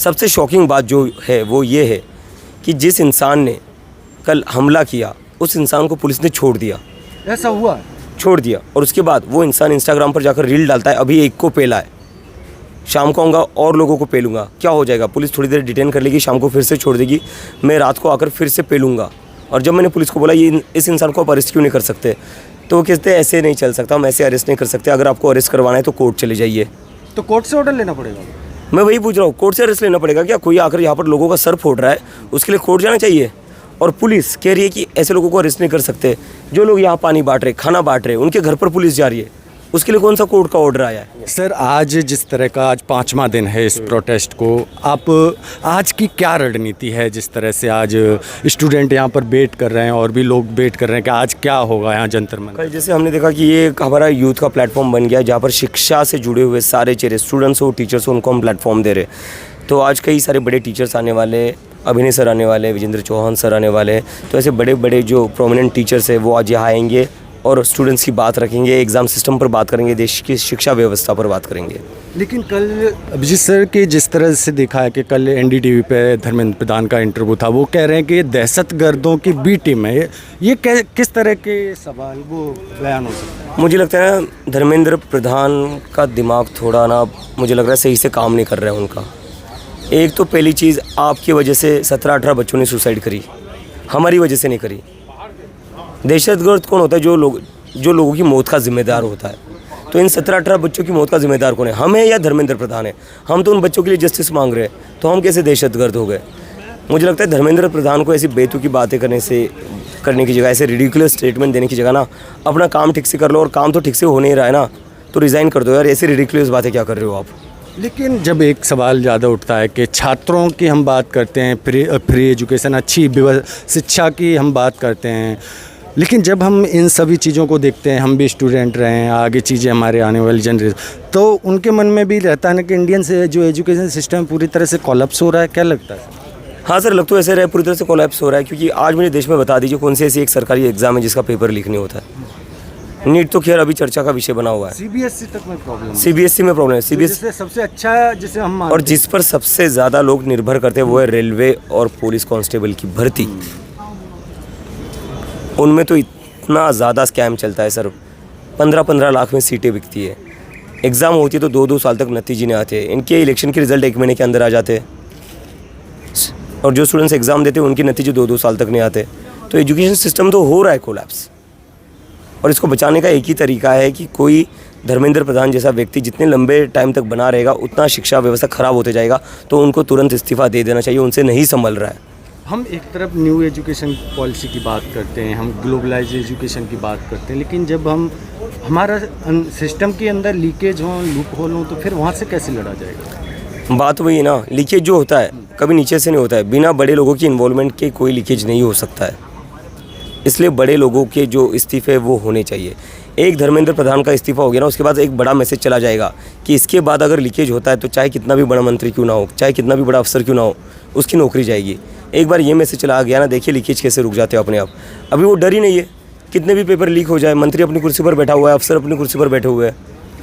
सबसे शॉकिंग बात जो है वो ये है कि जिस इंसान ने कल हमला किया उस इंसान को पुलिस ने छोड़ दिया। ऐसा हुआ? छोड़ दिया। और उसके बाद वो इंसान इंस्टाग्राम पर जाकर रील डालता है, अभी एक को पेला है, शाम को आऊँगा और लोगों को पेलूँगा। क्या हो जाएगा? पुलिस थोड़ी देर डिटेन कर लेगी, शाम को फिर से छोड़ देगी, मैं रात को आकर फिर से पेलूँगा। और जब मैंने पुलिस को बोला ये इस इंसान को आप अरेस्ट क्यों नहीं कर सकते, तो वो कहते हैं ऐसे नहीं चल सकता, हम ऐसे अरेस्ट नहीं कर सकते, अगर आपको अरेस्ट करवाना है तो कोर्ट चले जाइए। तो कोर्ट से ऑर्डर लेना पड़ेगा? मैं वही पूछ रहा हूँ, कोर्ट से अरेस्ट लेना पड़ेगा क्या? कोई आकर यहाँ पर लोगों का सर फोड़ रहा है, उसके लिए कोर्ट जाना चाहिए। और पुलिस कह रही है कि ऐसे लोगों को अरेस्ट नहीं कर सकते, जो लोग यहाँ पानी बांट रहे, खाना बांट रहे, उनके घर पर पुलिस जा रही है, उसके लिए कौन सा कोर्ट का ऑर्डर आया है? सर आज जिस तरह का आज 5वां दिन है इस प्रोटेस्ट को, आप आज की क्या रणनीति है? जिस तरह से आज स्टूडेंट यहाँ पर वेट कर रहे हैं और भी लोग वेट कर रहे हैं कि आज क्या होगा यहाँ जंतर मंतर? जैसे हमने देखा कि ये हमारा यूथ का प्लेटफॉर्म बन गया, जहाँ पर शिक्षा से जुड़े हुए सारे चेहरे, स्टूडेंट्स हो, टीचर्स हो, उनको हम प्लेटफॉर्म दे रहे। तो आज कई सारे बड़े टीचर्स आने वाले, अभिनय सर आने वाले, विजेंद्र चौहान सर आने वाले, तो ऐसे बड़े बड़े जो प्रोमिनेंट टीचर्स हैं वो आज यहाँ आएंगे और स्टूडेंट्स की बात रखेंगे, एग्ज़ाम सिस्टम पर बात करेंगे, देश की शिक्षा व्यवस्था पर बात करेंगे। लेकिन कल अभिजीत सर के जिस तरह से देखा है कि कल एनडीटीवी पे धर्मेंद्र प्रधान का इंटरव्यू था, वो कह रहे हैं कि दहशतगर्दों की बी टीम है, ये किस तरह के सवाल वो बयान हो सकता है? मुझे लगता है धर्मेंद्र प्रधान का दिमाग थोड़ा ना, मुझे लग रहा है सही से काम नहीं कर रहा है उनका। एक तो पहली चीज़, आपकी वजह से 17-18 बच्चों ने सुसाइड करी, हमारी वजह से नहीं करी। दहशतगर्द कौन होता है? जो लोगों की मौत का जिम्मेदार होता है। तो इन 17-18 बच्चों की मौत का जिम्मेदार कौन है? हम हैं या धर्मेंद्र प्रधान है? हम तो उन बच्चों के लिए जस्टिस मांग रहे हैं, तो हम कैसे दहशतगर्द हो गए? मुझे लगता है धर्मेंद्र प्रधान को ऐसी बेतुकी बातें करने की जगह, ऐसे रिडिकुलस स्टेटमेंट देने की जगह ना, अपना काम ठीक से कर लो। और काम तो ठीक से हो नहीं रहा है ना, तो रिज़ाइन कर दो यार, ऐसी रिडिकुलस बातें क्या कर रहे हो आप? लेकिन जब एक सवाल ज़्यादा उठता है कि छात्रों की हम बात करते हैं, फ्री एजुकेशन, अच्छी शिक्षा की हम बात करते हैं, लेकिन जब हम इन सभी चीज़ों को देखते हैं, हम भी स्टूडेंट रहे हैं, आगे चीज़ें हमारे आने वाली जनरेशन, तो उनके मन में भी रहता है ना कि इंडियन से जो एजुकेशन सिस्टम पूरी तरह से कोलैप्स हो रहा है। क्या लगता है? हाँ सर, लग तो ऐसे रहा है पूरी तरह से कोलैप्स हो रहा है, क्योंकि आज मुझे देश में बता दीजिए कौन सी ऐसी एक सरकारी एग्जाम है जिसका पेपर लीक नहीं होता है। नीट तो खैर अभी चर्चा का विषय बना हुआ है। सीबीएसई तक में प्रॉब्लम है। सीबीएसई में प्रॉब्लम है। सीबीएसई सबसे अच्छा जिसे हम और जिस पर सबसे ज़्यादा लोग निर्भर करते हैं वो है रेलवे और पुलिस कांस्टेबल की भर्ती। उनमें तो इतना ज़्यादा स्कैम चलता है सर, 15-15 लाख में सीटें बिकती है। एग्ज़ाम होती है तो 2-2 साल तक नतीजे नहीं आते। इनके इलेक्शन के रिज़ल्ट 1 महीने के अंदर आ जाते हैं, और जो स्टूडेंट्स एग्ज़ाम देते हैं उनके नतीजे 2-2 साल तक नहीं आते। तो एजुकेशन सिस्टम तो हो रहा है कोलैप्स, और इसको बचाने का एक ही तरीका है कि कोई धर्मेंद्र प्रधान जैसा व्यक्ति जितने लंबे टाइम तक बना रहेगा उतना शिक्षा व्यवस्था ख़राब होते जाएगा, तो उनको तुरंत इस्तीफ़ा दे देना चाहिए, उनसे नहीं संभल रहा है। हम एक तरफ न्यू एजुकेशन पॉलिसी की बात करते हैं, हम ग्लोबलाइज एजुकेशन की बात करते हैं, लेकिन जब हम हमारा सिस्टम के अंदर लीकेज हो, लूप होल हो, तो फिर वहाँ से कैसे लड़ा जाएगा? बात वही है ना, लीकेज जो होता है कभी नीचे से नहीं होता है। बिना बड़े लोगों की इन्वॉल्वमेंट के कोई लीकेज नहीं हो सकता है, इसलिए बड़े लोगों के जो इस्तीफ़े वो होने चाहिए। एक धर्मेंद्र प्रधान का इस्तीफ़ा हो गया ना, उसके बाद एक बड़ा मैसेज चला जाएगा कि इसके बाद अगर लीकेज होता है तो चाहे कितना भी बड़ा मंत्री क्यों ना हो, चाहे कितना भी बड़ा अफसर क्यों ना हो, उसकी नौकरी जाएगी। एक बार ये मैसेज चला गया ना, देखिए लीकेज कैसे रुक जाते हो अपने आप। अभी वो डर ही नहीं है, कितने भी पेपर लीक हो जाए, मंत्री अपनी कुर्सी पर बैठा हुआ है, अफसर अपनी कुर्सी पर बैठे हुए हैं।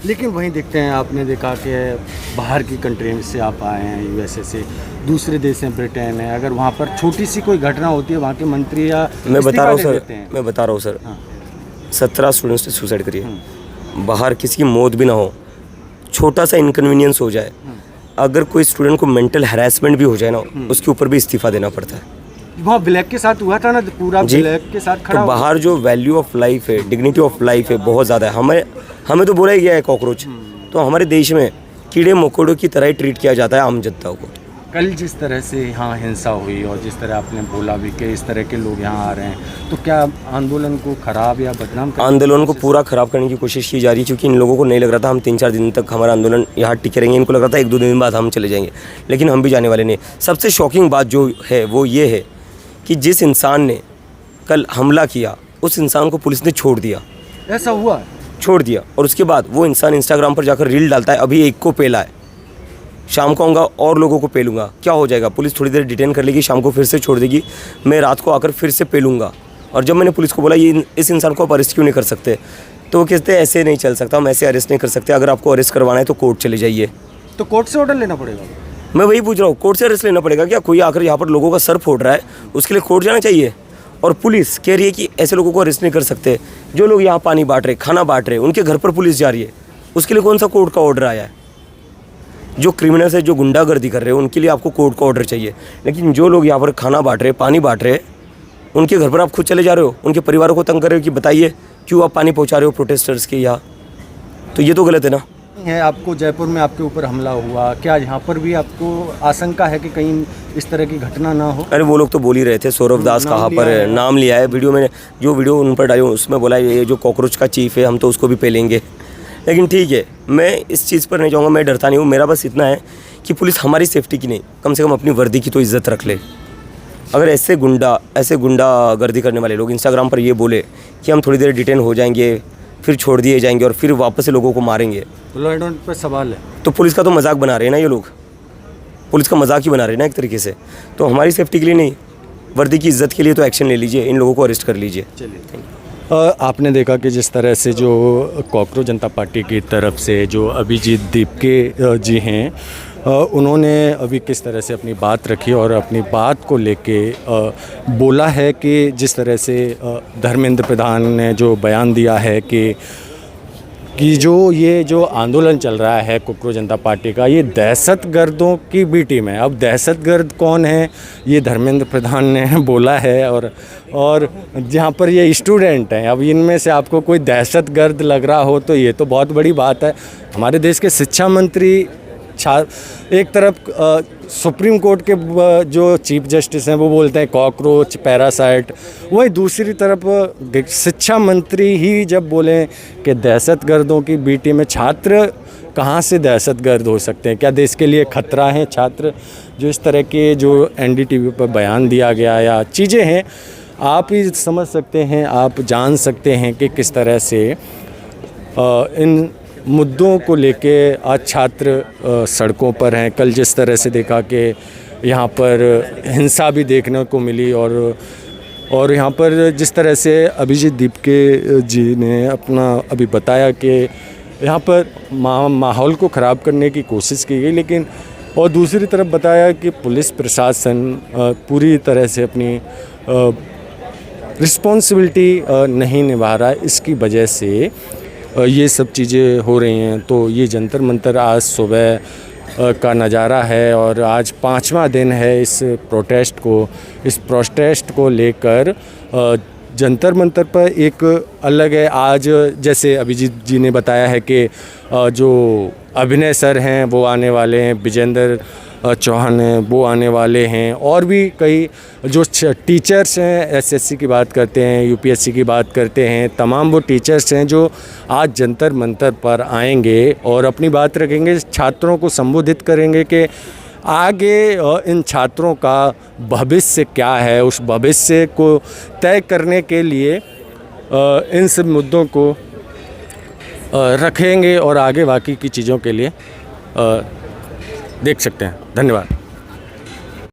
लेकिन वहीं देखते हैं, आपने देखा कि बाहर की कंट्री से आप आए हैं, यूएसए से, दूसरे देश हैं, ब्रिटेन है, अगर वहाँ पर छोटी सी कोई घटना होती है, वहाँ के मंत्री या मैं बता रहा हूँ सर, 17 स्टूडेंट्स ने सुसाइड करी है। बाहर किसी की मौत भी ना हो, छोटा सा इनकन्वीनियंस हो जाए, अगर कोई स्टूडेंट को मेंटल हैरेसमेंट भी हो जाए ना, उसके ऊपर भी इस्तीफ़ा देना पड़ता है। वहाँ ब्लैक के साथ हुआ था ना, पूरा ब्लैक के साथ खड़ा। तो बाहर जो वैल्यू ऑफ लाइफ है, डिग्निटी ऑफ लाइफ है, बहुत ज़्यादा है। हमें तो बोला ही गया है कॉकरोच, तो हमारे देश में कीड़े मकोड़ों की तरह ही ट्रीट किया जाता है आम जनता को। कल जिस तरह से यहाँ हिंसा हुई और जिस तरह आपने बोला भी कि इस तरह के लोग यहाँ आ रहे हैं, तो क्या आंदोलन को खराब या बदनाम आंदोलन को पूरा ख़राब करने की कोशिश की जा रही है, क्योंकि इन लोगों को नहीं लग रहा था हम 3-4 दिन तक हमारा आंदोलन यहाँ टिके रहेंगे। इनको लग रहा था 1-2 दिन बाद हम चले जाएंगे, लेकिन हम भी जाने वाले नहीं। सबसे शॉकिंग बात जो है वो ये है कि जिस इंसान ने कल हमला किया उस इंसान को पुलिस ने छोड़ दिया। ऐसा हुआ? छोड़ दिया। और उसके बाद वो इंसान इंस्टाग्राम पर जाकर रील डालता है, अभी एक को पेला है, शाम को आऊँगा और लोगों को पेलूँगा। क्या हो जाएगा? पुलिस थोड़ी देर डिटेन कर लेगी, शाम को फिर से छोड़ देगी, मैं रात को आकर फिर से पेलूँगा। और जब मैंने पुलिस को बोला ये इस इंसान को आप अरेस्ट क्यों नहीं कर सकते, तो वो कहते हैं ऐसे नहीं चल सकता, हम ऐसे अरेस्ट नहीं कर सकते, अगर आपको अरेस्ट करवाना है तो कोर्ट चले जाइए। तो कोर्ट से ऑर्डर लेना पड़ेगा? मैं वही पूछ रहा हूँ, कोर्ट से अरेस्ट लेना पड़ेगा क्या? कोई आकर यहाँ पर लोगों का सर फोड़ रहा है, उसके लिए कोर्ट जाना चाहिए? और पुलिस कह रही है कि ऐसे लोगों को अरेस्ट नहीं कर सकते। जो लोग यहाँ पानी बांट रहे, खाना बांट रहे, उनके घर पर पुलिस जा रही है, उसके लिए कौन सा कोर्ट का ऑर्डर आया है? जो क्रिमिनल्स है, जो गुंडागर्दी कर रहे हैं, उनके लिए आपको कोर्ट का ऑर्डर चाहिए। लेकिन जो लोग यहाँ पर खाना बांट रहे, पानी बांट रहे, उनके घर पर आप खुद चले जा रहे हो, उनके परिवारों को तंग कर रहे हो कि बताइए क्यों आप पानी पहुँचा रहे हो प्रोटेस्टर्स के यहाँ। तो ये तो गलत है ना। है आपको जयपुर में आपके ऊपर हमला हुआ, क्या यहाँ पर भी आपको आशंका है कि कहीं इस तरह की घटना ना हो? अरे वो लोग तो बोल ही रहे थे, सौरभ दास कहाँ पर है, नाम लिया है वीडियो में, जो वीडियो उन पर डाली उसमें बोला ये जो कॉकरोच का चीफ है हम तो उसको भी पेलेंगे। लेकिन ठीक है, मैं इस चीज़ पर नहीं जाऊँगा, मैं डरता नहीं हूँ। मेरा बस इतना है कि पुलिस हमारी सेफ्टी की नहीं, कम से कम अपनी वर्दी की तो इज्जत रख ले। अगर ऐसे गुंडागर्दी करने वाले लोग इंस्टाग्राम पर ये बोले कि हम थोड़ी देर डिटेन हो जाएंगे, फिर छोड़ दिए जाएंगे और फिर वापस से लोगों को मारेंगे, लॉ एंड ऑर्डर पर सवाल है। तो पुलिस का तो मजाक बना रहे हैं ना ये लोग, पुलिस का मजाक ही बना रहे हैं ना एक तरीके से। तो हमारी सेफ्टी के लिए नहीं, वर्दी की इज्जत के लिए तो एक्शन ले लीजिए, इन लोगों को अरेस्ट कर लीजिए। चलिए, आपने देखा कि जिस तरह से जो कॉकरोच जनता पार्टी की तरफ से जो अभिजीत दीपके जी हैं, उन्होंने अभी किस तरह से अपनी बात रखी और अपनी बात को लेके बोला है कि जिस तरह से धर्मेंद्र प्रधान ने जो बयान दिया है कि जो आंदोलन चल रहा है कॉकरोच जनता पार्टी का, ये दहशतगर्दों की बी टीम है। अब दहशतगर्द कौन है ये धर्मेंद्र प्रधान ने बोला है, और जहाँ पर ये स्टूडेंट हैं, अब इनमें से आपको कोई दहशतगर्द लग रहा हो तो ये तो बहुत बड़ी बात है। हमारे देश के शिक्षा मंत्री एक तरफ सुप्रीम कोर्ट के जो चीफ जस्टिस हैं वो बोलते हैं कॉकरोच पैरासाइट, वहीं दूसरी तरफ शिक्षा मंत्री ही जब बोलें कि दहशतगर्दों की बीटी में, छात्र कहाँ से दहशतगर्द हो सकते हैं? क्या देश के लिए खतरा है छात्र? जो इस तरह के जो एनडीटीवी पर बयान दिया गया या चीज़ें हैं, आप ही समझ सकते हैं, आप जान सकते हैं कि किस तरह से इन मुद्दों को लेके आज छात्र सड़कों पर हैं। कल जिस तरह से देखा कि यहाँ पर हिंसा भी देखने को मिली, और यहाँ पर जिस तरह से अभिजीत दीपके जी ने अपना अभी बताया कि यहाँ पर माहौल को ख़राब करने की कोशिश की गई, लेकिन और दूसरी तरफ बताया कि पुलिस प्रशासन पूरी तरह से अपनी रिस्पॉन्सिबिलिटी नहीं निभा रहा है। इसकी वजह से ये सब चीज़ें हो रही हैं। तो ये जंतर मंतर आज सुबह का नज़ारा है और आज 5वां दिन है इस प्रोटेस्ट को लेकर जंतर मंतर पर एक अलग है। आज जैसे अभिजीत जी ने बताया है कि जो अभिनय सर हैं वो आने वाले हैं, विजेंद्र चौहान हैं वो आने वाले हैं, और भी कई जो टीचर्स हैं, एसएससी की बात करते हैं, यूपीएससी की बात करते हैं, तमाम वो टीचर्स हैं जो आज जंतर मंतर पर आएंगे और अपनी बात रखेंगे, छात्रों को संबोधित करेंगे कि आगे इन छात्रों का भविष्य क्या है। उस भविष्य को तय करने के लिए इन सब मुद्दों को रखेंगे और आगे बाकी की चीज़ों के लिए देख सकते हैं। धन्यवाद।